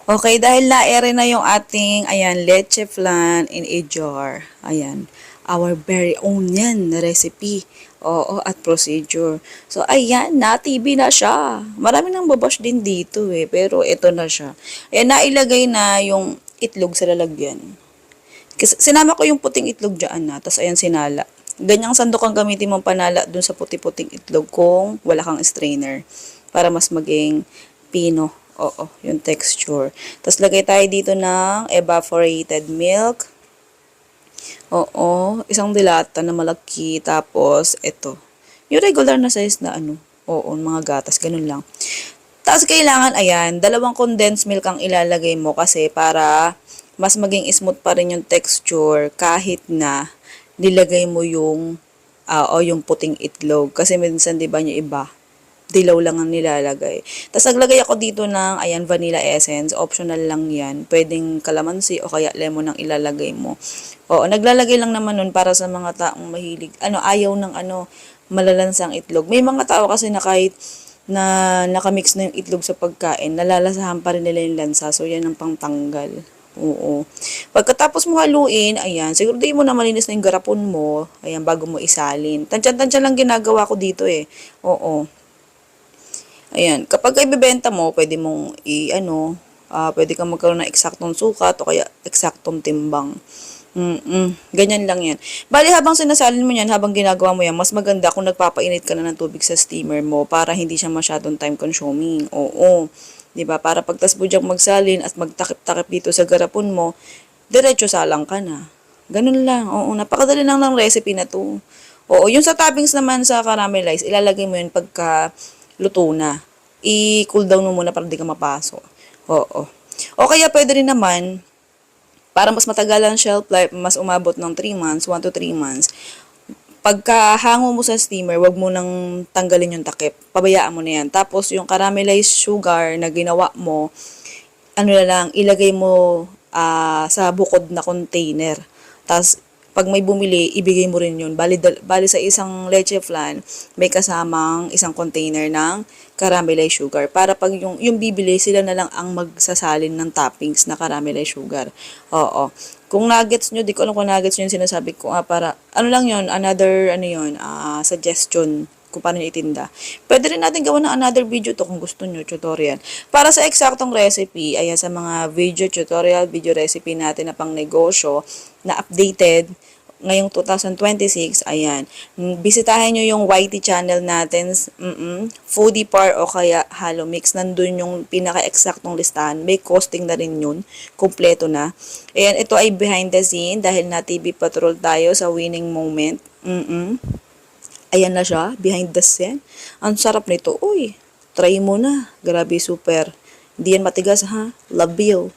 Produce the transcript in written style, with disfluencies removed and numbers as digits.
Okay, dahil na-ere na yung ating, ayan, leche flan in a jar. Ayan, our very own yan na recipe. Oo, at procedure. So, ayan, na-TV na siya. Marami nang babash din dito eh, pero ito na siya. Ayan, nailagay na yung itlog sa lalagyan. Kasi sinama ko yung puting itlog dyan na, tapos ayan sinala. Ganyang sandok ang gamitin mong panala dun sa puti-puting itlog kung wala kang strainer. Para mas maging pino. Oo, yung texture. Tapos lagay tayo dito ng evaporated milk. Oo, isang dilata na malaki. Tapos, ito. Yung regular na size na ano. Oo, mga gatas, ganun lang. Tapos kailangan, ayan, dalawang condensed milk ang ilalagay mo kasi para mas maging smooth pa rin yung texture kahit na nilagay mo yung o yung puting itlog. Kasi minsan, di ba, yung iba, dilaw lang ang nilalagay. Tapos naglagay ako dito ng, ayan, vanilla essence. Optional lang yan. Pwedeng calamansi o kaya lemon ang ilalagay mo. Oo, naglalagay lang naman nun para sa mga taong mahilig. Ayaw ng malalansang itlog. May mga tao kasi na kahit na nakamix na yung itlog sa pagkain, nalalasahan pa rin nila yung lansa. So, yan ang pangtanggal. Oo. Pagkatapos mo haluin, ayan, siguro di mo na malinis na yung garapon mo, ayan, bago mo isalin. Tansyan-tansyan lang ginagawa ko dito eh. Oo. Ayan, kapag ibebenta mo, pwede mong pwede kang magkaroon ng eksaktong sukat o kaya eksaktong timbang. Ganyan lang yan. Bali, habang sinasalin mo yan, habang ginagawa mo yan, mas maganda kung nagpapainit ka na ng tubig sa steamer mo para hindi siya masyadong time consuming. Oo. 'Di ba? Para pagtas mo diyang magsalin at magtakip-takip dito sa garapon mo, diretso salang ka na. Ganun lang. Oo, napakadali lang ng recipe na to. Oo, yung sa toppings naman sa caramelize, ilalagay mo yun pagka luto na. I-cool down mo muna para di ka mapaso. Oo. O kaya pwede rin naman, para mas matagalan shelf life, mas umabot ng 3 months, 1 to 3 months, pagkahango mo sa steamer, wag mo nang tanggalin yung takip. Pabayaan mo na yan. Tapos, yung caramelized sugar na ginawa mo, ilagay mo sa bukod na container. Tapos, pag may bumili, ibigay mo rin yun. Bali sa isang leche flan, may kasamang isang container ng caramelized sugar. Para pag yung bibili, sila na lang ang magsasalin ng toppings na caramelized sugar. Oo. Kung nuggets nyo, di ko alam kung nuggets nyo yung sinasabi ko. Para, lang yun, suggestion kung paano nyo itinda. Pwede rin natin gawa ng another video to kung gusto nyo, tutorial. Para sa eksaktong recipe, ayan, sa mga video tutorial, video recipe natin na pang negosyo, na updated, ngayong 2026, ayan, bisitahin nyo yung YT channel natin, Foodie Par o kaya Halo Mix, nandun yung pinaka-eksaktong listahan, may costing na rin yun, kompleto na. Ayan, ito ay behind the scene, dahil na TV Patrol tayo sa winning moment, ayan na siya, behind the scene. Ang sarap nito. Uy, try mo na. Grabe, super. Hindi yan matigas, ha? Love you.